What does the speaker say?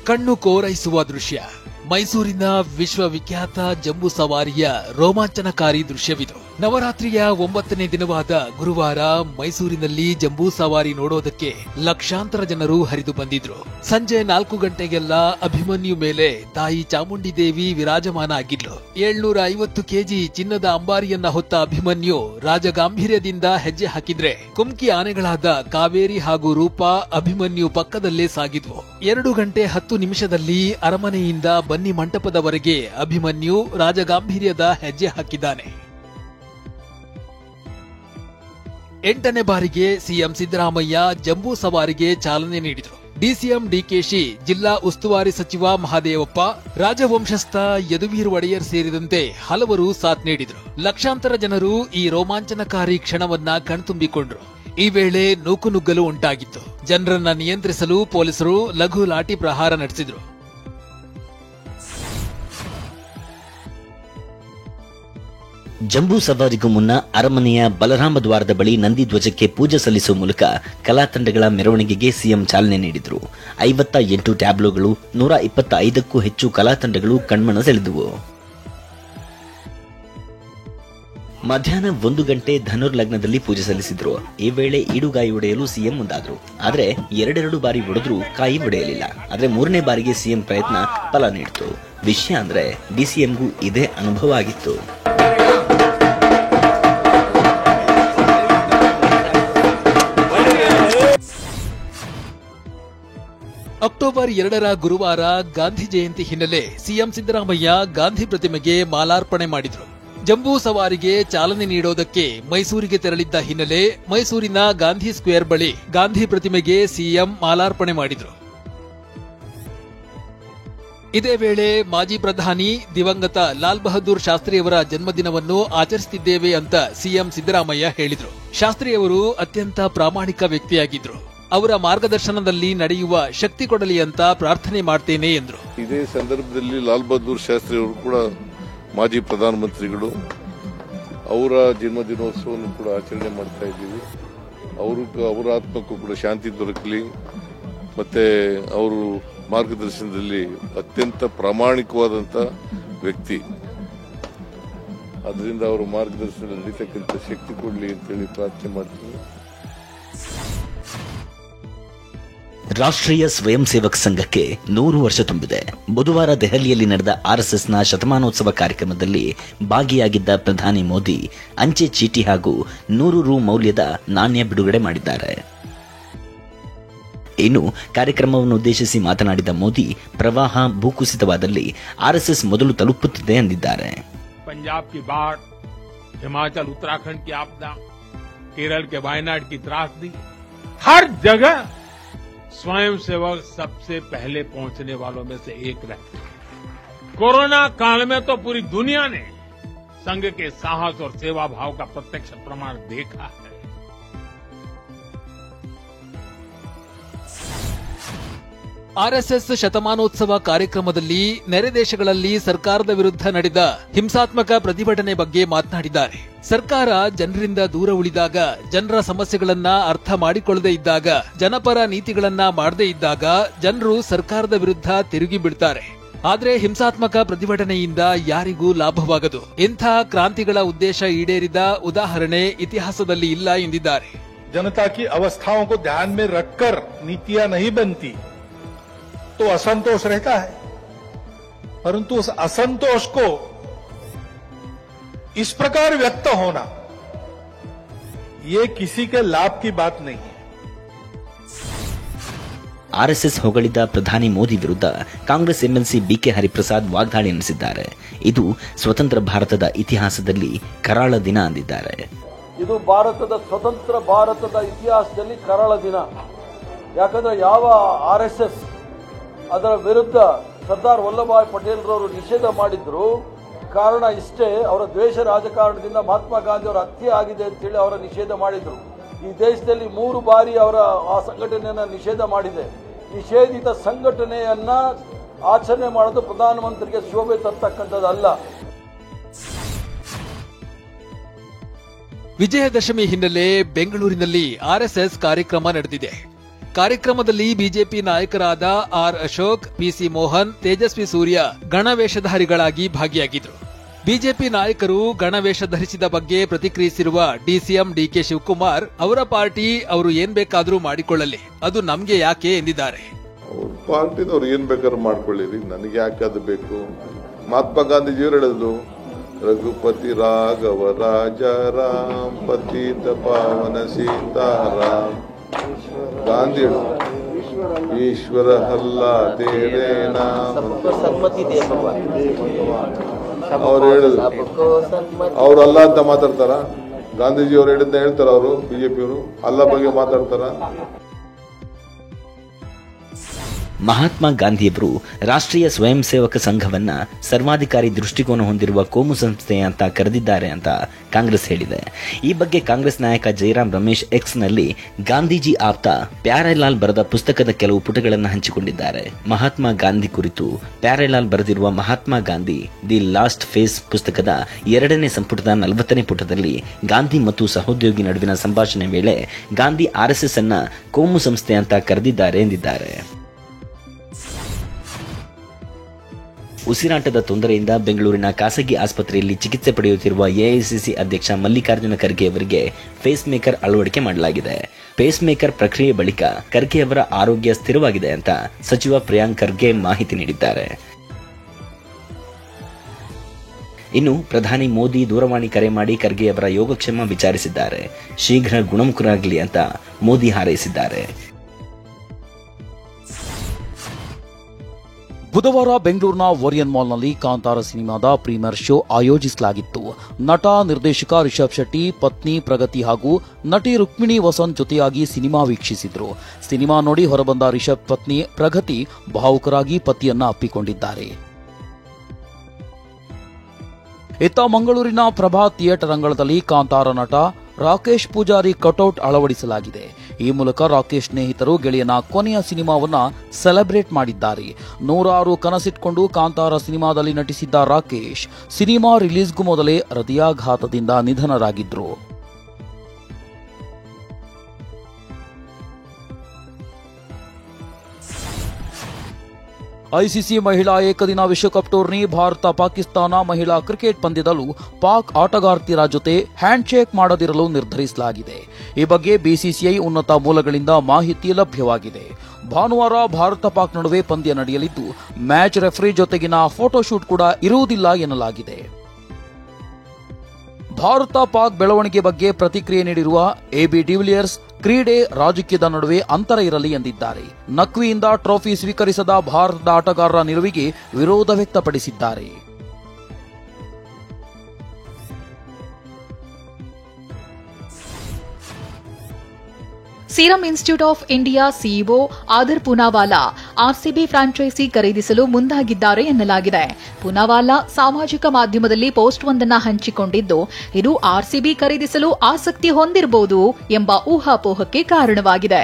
ಕಣ್ಣು ಕೋರೈಸುವ ದೃಶ್ಯ. ಮೈಸೂರಿನ ವಿಶ್ವವಿಖ್ಯಾತ ಜಂಬೂ ಸವಾರಿಯ ರೋಮಾಂಚನಕಾರಿ ದೃಶ್ಯವಿದು. ನವರಾತ್ರಿಯ 9ನೇ ದಿನವಾದ ಗುರುವಾರ ಮೈಸೂರಿನಲ್ಲಿ ಜಂಬೂ ಸವಾರಿ ನೋಡೋದಕ್ಕೆ ಲಕ್ಷಾಂತರ ಜನರು ಹರಿದು ಬಂದಿದ್ರು. ಸಂಜೆ 4 ಗಂಟೆಗೆಲ್ಲ ಅಭಿಮನ್ಯು ಮೇಲೆ ತಾಯಿ ಚಾಮುಂಡಿ ದೇವಿ ವಿರಾಜಮಾನ ಆಗಿದ್ಲು. 750 ಕೆಜಿ ಚಿನ್ನದ ಅಂಬಾರಿಯನ್ನ ಹೊತ್ತ ಅಭಿಮನ್ಯು ರಾಜಗಾಂಭೀರ್ಯದಿಂದ ಹೆಜ್ಜೆ ಹಾಕಿದ್ರೆ ಕುಮ್ಕಿ ಆನೆಗಳಾದ ಕಾವೇರಿ ಹಾಗೂ ರೂಪಾ ಅಭಿಮನ್ಯು ಪಕ್ಕದಲ್ಲೇ ಸಾಗಿದ್ವು. 2 ಗಂಟೆ 10 ನಿಮಿಷದಲ್ಲಿ ಅರಮನೆಯಿಂದ ಬನ್ನಿ ಮಂಟಪದವರೆಗೆ ಅಭಿಮನ್ಯು ರಾಜಗಾಂಭೀರ್ಯದ ಹೆಜ್ಜೆ ಹಾಕಿದ್ದಾನೆ. 8ನೇ ಬಾರಿಗೆ ಸಿಎಂ ಸಿದ್ದರಾಮಯ್ಯ ಜಂಬೂ ಸವಾರಿಗೆ ಚಾಲನೆ ನೀಡಿದರು. ಡಿಸಿಎಂ ಡಿಕೆಶಿ, ಜಿಲ್ಲಾ ಉಸ್ತುವಾರಿ ಸಚಿವ ಮಹದೇವಪ್ಪ, ರಾಜವಂಶಸ್ಥ ಯದುವೀರ್ ಒಡೆಯರ್ ಸೇರಿದಂತೆ ಹಲವರು ಸಾಥ್ ನೀಡಿದರು. ಲಕ್ಷಾಂತರ ಜನರು ಈ ರೋಮಾಂಚನಕಾರಿ ಕ್ಷಣವನ್ನ ಕಣ್ತುಂಬಿಕೊಂಡ್ರು. ಈ ವೇಳೆ ನೂಕುನುಗ್ಗಲು ಉಂಟಾಗಿತ್ತು. ಜನರನ್ನ ನಿಯಂತ್ರಿಸಲು ಪೊಲೀಸರು ಲಘು ಲಾಠಿ ಪ್ರಹಾರ ನಡೆಸಿದರು. ಜಂಬೂ ಸವಾರಿಗೂ ಮುನ್ನ ಅರಮನೆಯ ಬಲರಾಮ ದ್ವಾರದ ಬಳಿ ನಂದಿ ಧ್ವಜಕ್ಕೆ ಪೂಜೆ ಸಲ್ಲಿಸುವ ಮೂಲಕ ಕಲಾ ತಂಡಗಳ ಮೆರವಣಿಗೆಗೆ ಸಿಎಂ ಚಾಲನೆ ನೀಡಿದರು. 58 ಟ್ಯಾಬ್ಲೋಗಳು, 125ಕ್ಕೂ ಹೆಚ್ಚು ಕಲಾ ತಂಡಗಳು ಕಣ್ಮನ ಸೆಳೆದುವು. ಮಧ್ಯಾಹ್ನ 1 ಗಂಟೆ ಧನುರ್ಲಗ್ನದಲ್ಲಿ ಪೂಜೆ ಸಲ್ಲಿಸಿದ್ರು. ಈ ವೇಳೆ ಈಡುಗಾಯಿ ಒಡೆಯಲು ಸಿಎಂ ಮುಂದಾದ್ರು. ಆದ್ರೆ 2 ಬಾರಿ ಒಡೆದ್ರೂ ಕಾಯಿ ಒಡೆಯಲಿಲ್ಲ. ಆದ್ರೆ 3ನೇ ಬಾರಿಗೆ ಸಿಎಂ ಪ್ರಯತ್ನ ಫಲ ನೀಡಿತು. ವಿಷಯ ಅಂದ್ರೆ ಡಿಸಿಎಂಗೂ ಇದೇ ಅನುಭವ ಆಗಿತ್ತು. ಅಕ್ಟೋಬರ್ 2ರ ಗುರುವಾರ ಗಾಂಧಿ ಜಯಂತಿ ಹಿನ್ನೆಲೆ ಸಿಎಂ ಸಿದ್ದರಾಮಯ್ಯ ಗಾಂಧಿ ಪ್ರತಿಮೆಗೆ ಮಾಲಾರ್ಪಣೆ ಮಾಡಿದರು. ಜಂಬೂ ಸವಾರಿಗೆ ಚಾಲನೆ ನೀಡೋದಕ್ಕೆ ಮೈಸೂರಿಗೆ ತೆರಳಿದ್ದ ಹಿನ್ನೆಲೆ ಮೈಸೂರಿನ ಗಾಂಧಿ ಸ್ಕ್ವೇರ್ ಬಳಿ ಗಾಂಧಿ ಪ್ರತಿಮೆಗೆ ಸಿಎಂ ಮಾಲಾರ್ಪಣೆ ಮಾಡಿದರು. ಇದೇ ವೇಳೆ ಮಾಜಿ ಪ್ರಧಾನಿ ದಿವಂಗತ ಲಾಲ್ ಬಹದ್ದೂರ್ ಶಾಸ್ತ್ರಿಯವರ ಜನ್ಮದಿನವನ್ನು ಆಚರಿಸುತ್ತಿದ್ದೇವೆ ಅಂತ ಸಿಎಂ ಸಿದ್ದರಾಮಯ್ಯ ಹೇಳಿದರು. ಶಾಸ್ತ್ರಿಯವರು ಅತ್ಯಂತ ಪ್ರಾಮಾಣಿಕ ವ್ಯಕ್ತಿಯಾಗಿದ್ರು. ಅವರ ಮಾರ್ಗದರ್ಶನದಲ್ಲಿ ನಡೆಯುವ ಶಕ್ತಿ ಕೊಡಲಿ ಅಂತ ಪ್ರಾರ್ಥನೆ ಮಾಡ್ತೇನೆ ಎಂದರು. ಇದೇ ಸಂದರ್ಭದಲ್ಲಿ ಲಾಲ್ ಬಹದ್ದೂರ್ ಶಾಸ್ತ್ರಿ ಅವರು ಕೂಡ ಮಾಜಿ ಪ್ರಧಾನಮಂತ್ರಿಗಳು, ಅವರ ಜನ್ಮದಿನೋತ್ಸವವನ್ನು ಕೂಡ ಆಚರಣೆ ಮಾಡ್ತಾ ಇದ್ದೀವಿ. ಅವರ ಆತ್ಮಕ್ಕೂ ಕೂಡ ಶಾಂತಿ ದೊರಕಲಿ, ಮತ್ತೆ ಅವರು ಮಾರ್ಗದರ್ಶನದಲ್ಲಿ ಅತ್ಯಂತ ಪ್ರಾಮಾಣಿಕವಾದಂತ ವ್ಯಕ್ತಿ, ಅದರಿಂದ ಅವರ ಮಾರ್ಗದರ್ಶನದಲ್ಲಿ ನಡೀತಕ್ಕಂಥ ಶಕ್ತಿ ಕೊಡಲಿ ಅಂತೇಳಿ ಪ್ರಾರ್ಥನೆ ಮಾಡ್ತೀನಿ. ರಾಷ್ಟ್ರೀಯ ಸ್ವಯಂ ಸೇವಕ್ ಸಂಘಕ್ಕೆ 100 ವರ್ಷ ತುಂಬಿದೆ. ಬುಧವಾರ ದೆಹಲಿಯಲ್ಲಿ ನಡೆದ ಆರ್ಎಸ್ಎಸ್ನ ಶತಮಾನೋತ್ಸವ ಕಾರ್ಯಕ್ರಮದಲ್ಲಿ ಭಾಗಿಯಾಗಿದ್ದ ಪ್ರಧಾನಿ ಮೋದಿ ಅಂಚೆ ಚೀಟಿ ಹಾಗೂ 100 ರು ಮೌಲ್ಯದ ನಾಣ್ಯ ಬಿಡುಗಡೆ ಮಾಡಿದ್ದಾರೆ. ಇನ್ನು ಕಾರ್ಯಕ್ರಮವನ್ನು ಉದ್ದೇಶಿಸಿ ಮಾತನಾಡಿದ ಮೋದಿ, ಪ್ರವಾಹ, ಭೂಕುಸಿತವಾದಲ್ಲಿ ಆರ್ಎಸ್ಎಸ್ ಮೊದಲು ತಲುಪುತ್ತಿದೆ ಎಂದಿದ್ದಾರೆ. ಪಂಜಾಬ್ ಕಿ ಬಾಢ್, ಹಿಮಾಚಲ್ ಉತ್ತರಾಖಂಡ್ ಕಿ ಆಪ್ದಾ, केरल के वायनाड की त्रासदी, हर जगह स्वयं सेवक सबसे पहले पहुंचने वालों में से एक रहते हैं. कोरोना काल में तो पूरी दुनिया ने संघ के साहस और सेवा भाव का प्रत्यक्ष प्रमाण देखा है. ಆರ್ಎಸ್ಎಸ್ ಶತಮಾನೋತ್ಸವ ಕಾರ್ಯಕ್ರಮದಲ್ಲಿ ನೆರೆ ದೇಶಗಳಲ್ಲಿ ಸರ್ಕಾರದ ವಿರುದ್ಧ ನಡೆದ ಹಿಂಸಾತ್ಮಕ ಪ್ರತಿಭಟನೆ ಬಗ್ಗೆ ಮಾತನಾಡಿದ್ದಾರೆ. ಸರ್ಕಾರ ಜನರಿಂದ ದೂರ ಉಳಿದಾಗ, ಜನರ ಸಮಸ್ಯೆಗಳನ್ನ ಅರ್ಥ ಮಾಡಿಕೊಳ್ಳದೇ ಇದ್ದಾಗ, ಜನಪರ ನೀತಿಗಳನ್ನ ಮಾಡದೇ ಇದ್ದಾಗ ಜನರು ಸರ್ಕಾರದ ವಿರುದ್ಧ ತಿರುಗಿ ಬಿಡ್ತಾರೆ. ಆದ್ರೆ ಹಿಂಸಾತ್ಮಕ ಪ್ರತಿಭಟನೆಯಿಂದ ಯಾರಿಗೂ ಲಾಭವಾಗದು. ಇಂಥ ಕ್ರಾಂತಿಗಳ ಉದ್ದೇಶ ಈಡೇರಿದ ಉದಾಹರಣೆ ಇತಿಹಾಸದಲ್ಲಿ ಇಲ್ಲ ಎಂದಿದ್ದಾರೆ. ಜನತಾ ಕಿ ಅವಸ್ಥಾओं को ध्यान में रखकर नीतियां नहीं बनती तो असंतोष रहता है, परंतु उस असंतोष को इस प्रकार व्यक्त होना, ये किसी के लाभ की बात नहीं है. ಆರ್ಎಸ್ಎಸ್ ಹೊಗಳಿದ ಪ್ರಧಾನಿ ಮೋದಿ ವಿರುದ್ಧ ಕಾಂಗ್ರೆಸ್ ಎಂಎಲ್ಸಿ ಬಿಕೆ ಹರಿಪ್ರಸಾದ್ ವಾಗ್ದಾಳಿ ನಡೆಸಿದ್ದಾರೆ. ಇದು ಸ್ವತಂತ್ರ ಭಾರತದ ಇತಿಹಾಸದಲ್ಲಿ ಕರಾಳ ದಿನ ಅಂದಿದ್ದಾರೆ. ಇದು ಸ್ವತಂತ್ರ ಭಾರತದ ಇತಿಹಾಸದಲ್ಲಿ ಕರಾಳ ದಿನ. ಯಾಕಂದ್ರೆ ಯಾವ ಆರ್ಎಸ್ಎಸ್ ಅದರ ವಿರುದ್ಧ ಸರ್ದಾರ್ ವಲ್ಲಭಭಾಯ್ ಪಟೇಲ್ರವರು ನಿಷೇಧ ಮಾಡಿದ್ರು, ಕಾರಣ ಇಷ್ಟೇ, ಅವರ ದ್ವೇಷ ರಾಜಕಾರಣದಿಂದ ಮಹಾತ್ಮ ಗಾಂಧಿ ಅವರ ಹತ್ಯೆ ಆಗಿದೆ ಅಂತೇಳಿ ಅವರ ನಿಷೇಧ ಮಾಡಿದ್ರು. ಈ ದೇಶದಲ್ಲಿ 3 ಬಾರಿ ಅವರ ಆ ಸಂಘಟನೆಯನ್ನ ನಿಷೇಧ ಮಾಡಿದೆ. ನಿಷೇಧಿತ ಸಂಘಟನೆಯನ್ನ ಆಚರಣೆ ಮಾಡೋದು ಪ್ರಧಾನಮಂತ್ರಿಗೆ ಶೋಭೆ ತರ್ತಕ್ಕಂಥದ್ದಲ್ಲ. ವಿಜಯದಶಮಿ ಹಿನ್ನೆಲೆ ಬೆಂಗಳೂರಿನಲ್ಲಿ ಆರ್ಎಸ್ಎಸ್ ಕಾರ್ಯಕ್ರಮ ನಡೆದಿದೆ. ಕಾರ್ಯಕ್ರಮದಲ್ಲಿ ಬಿಜೆಪಿ ನಾಯಕರಾದ ಆರ್ ಅಶೋಕ್, ಪಿಸಿ ಮೋಹನ್, ತೇಜಸ್ವಿ ಸೂರ್ಯ ಗಣವೇಷಧಾರಿಗಳಾಗಿ ಭಾಗಿಯಾಗಿದ್ದರು. ಬಿಜೆಪಿ ನಾಯಕರು ಗಣವೇಷ ಧರಿಸಿದ ಬಗ್ಗೆ ಪ್ರತಿಕ್ರಿಯಿಸಿರುವ ಡಿಸಿಎಂ ಡಿಕೆ ಶಿವಕುಮಾರ್, ಅವರ ಪಾರ್ಟಿ ಅವರು ಏನ್ ಬೇಕಾದ್ರೂ ಮಾಡಿಕೊಳ್ಳಲಿ, ಅದು ನಮ್ಗೆ ಯಾಕೆ ಎಂದಿದ್ದಾರೆ. ಪಾರ್ಟಿದವ್ರು ಏನ್ ಬೇಕಾದ್ರೂ ಮಾಡ್ಕೊಳ್ಳಿರಿ, ನನಗೆ ಯಾಕೆ ಅದು ಬೇಕು. ಮಹಾತ್ಮ ಗಾಂಧೀಜಿಯವರು ಹೇಳಿದ್ರು, ರಘುಪತಿ ರಾಘವ ರಾಜ ರಾಮ್ ಪತಿತ ಪಾವನ ಸೀತಾರಾಮ್. ಗಾಂಧಿ ಈಶ್ವರ ಹಲ್ಲ ತೇರೆ ನಾಮ. ಅವ್ರು ಹೇಳಿದ್ರು, ಅವ್ರು ಅಲ್ಲ ಅಂತ ಮಾತಾಡ್ತಾರ? ಗಾಂಧೀಜಿ ಅವ್ರು ಹೇಳಿದ್ದ ಹೇಳ್ತಾರ? ಅವರು ಬಿಜೆಪಿಯವರು ಅಲ್ಲ ಬಗ್ಗೆ ಮಾತಾಡ್ತಾರ? ಮಹಾತ್ಮ ಗಾಂಧಿಯವರು ರಾಷ್ಟ್ರೀಯ ಸ್ವಯಂ ಸೇವಕ ಸಂಘವನ್ನ ಸರ್ವಾಧಿಕಾರಿ ದೃಷ್ಟಿಕೋನ ಹೊಂದಿರುವ ಕೋಮು ಸಂಸ್ಥೆ ಅಂತ ಕರೆದಿದ್ದಾರೆ ಅಂತ ಕಾಂಗ್ರೆಸ್ ಹೇಳಿದೆ. ಈ ಬಗ್ಗೆ ಕಾಂಗ್ರೆಸ್ ನಾಯಕ ಜೈರಾಮ್ ರಮೇಶ್ ಎಕ್ಸ್ನಲ್ಲಿ ಗಾಂಧೀಜಿ ಆಪ್ತ ಪ್ಯಾರೇಲಾಲ್ ಬರೆದ ಪುಸ್ತಕದ ಕೆಲವು ಪುಟಗಳನ್ನು ಹಂಚಿಕೊಂಡಿದ್ದಾರೆ. ಮಹಾತ್ಮ ಗಾಂಧಿ ಕುರಿತು ಪ್ಯಾರೇಲಾಲ್ ಬರೆದಿರುವ Mahatma Gandhi the last phase ಪುಸ್ತಕದ 2ನೇ ಸಂಪುಟದ 40ನೇ ಪುಟದಲ್ಲಿ ಗಾಂಧಿ ಮತ್ತು ಸಹೋದ್ಯೋಗಿ ನಡುವಿನ ಸಂಭಾಷಣೆ ವೇಳೆ ಗಾಂಧಿ ಆರ್ಎಸ್ಎಸ್ ಅನ್ನ ಕೋಮು ಸಂಸ್ಥೆ ಅಂತ ಕರೆದಿದ್ದಾರೆ ಎಂದಿದ್ದಾರೆ. ಉಸಿರಾಟದ ತೊಂದರೆಯಿಂದ ಬೆಂಗಳೂರಿನ ಖಾಸಗಿ ಆಸ್ಪತ್ರೆಯಲ್ಲಿ ಚಿಕಿತ್ಸೆ ಪಡೆಯುತ್ತಿರುವ ಎಐಸಿಸಿ ಅಧ್ಯಕ್ಷ ಮಲ್ಲಿಕಾರ್ಜುನ ಖರ್ಗೆ ಅವರಿಗೆ ಫೇಸ್ ಮೇಕರ್ ಅಳವಡಿಕೆ ಮಾಡಲಾಗಿದೆ. ಪೇಸ್ ಮೇಕರ್ ಪ್ರಕ್ರಿಯೆ ಬಳಿಕ ಖರ್ಗೆ ಅವರ ಆರೋಗ್ಯ ಸ್ಥಿರವಾಗಿದೆ ಅಂತ ಸಚಿವ ಪ್ರಿಯಾಂಕ್ ಖರ್ಗೆ ಮಾಹಿತಿ ನೀಡಿದ್ದಾರೆ. ಇನ್ನು ಪ್ರಧಾನಿ ಮೋದಿ ದೂರವಾಣಿ ಕರೆ ಮಾಡಿ ಖರ್ಗೆ ಅವರ ಯೋಗಕ್ಷೇಮ ವಿಚಾರಿಸಿದ್ದಾರೆ. ಶೀಘ್ರ ಗುಣಮುಖರಾಗಲಿ ಅಂತ ಮೋದಿ ಹಾರೈಸಿದ್ದಾರೆ. ಬುಧವಾರ ಬೆಂಗಳೂರಿನ ಓರಿಯನ್ ಮಾಲ್ನಲ್ಲಿ ಕಾಂತಾರ ಸಿನಿಮಾದ ಪ್ರೀಮಿಯರ್ ಶೋ ಆಯೋಜಿಸಲಾಗಿತ್ತು. ನಟ ನಿರ್ದೇಶಕ ರಿಷಬ್ ಶೆಟ್ಟಿ, ಪತ್ನಿ ಪ್ರಗತಿ ಹಾಗೂ ನಟಿ ರುಕ್ಮಿಣಿ ವಸಂತ್ ಜೊತೆಯಾಗಿ ಸಿನಿಮಾ ವೀಕ್ಷಿಸಿದ್ರು. ಸಿನಿಮಾ ನೋಡಿ ಹೊರಬಂದ ರಿಷಬ್ ಪತ್ನಿ ಪ್ರಗತಿ ಭಾವುಕರಾಗಿ ಪತಿಯನ್ನ ಅಪ್ಪಿಕೊಂಡಿದ್ದಾರೆ. ಇತ್ತ ಮಂಗಳೂರಿನ ಪ್ರಭಾ ಥಿಯೇಟರ್ ಅಂಗಳದಲ್ಲಿ ಕಾಂತಾರ ನಟ ರಾಕೇಶ್ ಪೂಜಾರಿ ಕಟೌಟ್ ಅಳವಡಿಸಲಾಗಿದೆ. ಈ ಮೂಲಕ ರಾಕೇಶ್ ಸ್ನೇಹಿತರು ಗೆಳೆಯನ ಕೊನೆಯ ಸಿನಿಮಾವನ್ನ ಸೆಲೆಬ್ರೇಟ್ ಮಾಡಿದ್ದಾರೆ. 106 ಕನಸಿಟ್ಕೊಂಡು ಕಾಂತಾರ ಸಿನಿಮಾದಲ್ಲಿ ನಟಿಸಿದ್ದ ರಾಕೇಶ್ ಸಿನಿಮಾ ರಿಲೀಸ್ಗೂ ಮೊದಲೇ ಹೃದಯಾಘಾತದಿಂದ ನಿಧನರಾಗಿದ್ರು. ಐಸಿಸಿ ಮಹಿಳಾ ಏಕದಿನ ವಿಶ್ವಕಪ್ ಟೂರ್ನಿ ಭಾರತ ಪಾಕಿಸ್ತಾನ ಮಹಿಳಾ ಕ್ರಿಕೆಟ್ ಪಂದ್ಯದಲ್ಲೂ ಪಾಕ್ ಆಟಗಾರ್ತಿಯರ ಜೊತೆ ಹ್ಯಾಂಡ್ಶೇಕ್ ಮಾಡದಿರಲು ನಿರ್ಧರಿಸಲಾಗಿದೆ. ಈ ಬಗ್ಗೆ ಬಿಸಿಸಿಐ ಉನ್ನತ ಮೂಲಗಳಿಂದ ಮಾಹಿತಿ ಲಭ್ಯವಾಗಿದೆ. ಭಾನುವಾರ ಭಾರತ ಪಾಕ್ ನಡುವೆ ಪಂದ್ಯ ನಡೆಯಲಿದ್ದು ಮ್ಯಾಚ್ ರೆಫರಿ ಜೊತೆಗಿನ ಫೋಟೋಶೂಟ್ ಕೂಡ ಇರುವುದಿಲ್ಲ ಎನ್ನಲಾಗಿದೆ. ಭಾರತ ಪಾಕ್ ಬೆಳವಣಿಗೆ ಬಗ್ಗೆ ಪ್ರತಿಕ್ರಿಯೆ ನೀಡಿರುವ ಎಬಿ ಡಿವಿಲಿಯರ್ಸ್, ಕ್ರೀಡೆ ರಾಜಕೀಯದ ನಡುವೆ ಅಂತರ ಇರಲಿ ಎಂದಿದ್ದಾರೆ. ನಕ್ವಿಯಿಂದ ಟ್ರೋಫಿ ಸ್ವೀಕರಿಸದ ಭಾರತದ ಆಟಗಾರರ ನಿಲುವಿಗೆ ವಿರೋಧ ವ್ಯಕ್ತಪಡಿಸಿದ್ದಾರೆ. Serum Institute of India CEO Adar Poonawalla RCB franchise ಖರೀದಿಸಲು ಮುಂದಾಗಿದ್ದಾರೆ ಎನ್ನಲಾಗಿದೆ. ಪೂನಾವಾಲಾ ಸಾಮಾಜಿಕ ಮಾಧ್ಯಮದಲ್ಲಿ ಪೋಸ್ಟ್ ಒಂದನ್ನು ಹಂಚಿಕೊಂಡಿದ್ದು, ಇದು ಆರ್ಸಿಬಿ ಖರೀದಿಸಲು ಆಸಕ್ತಿ ಹೊಂದಿರಬಹುದು ಎಂಬ ಊಹಾಪೋಹಕ್ಕೆ ಕಾರಣವಾಗಿದೆ.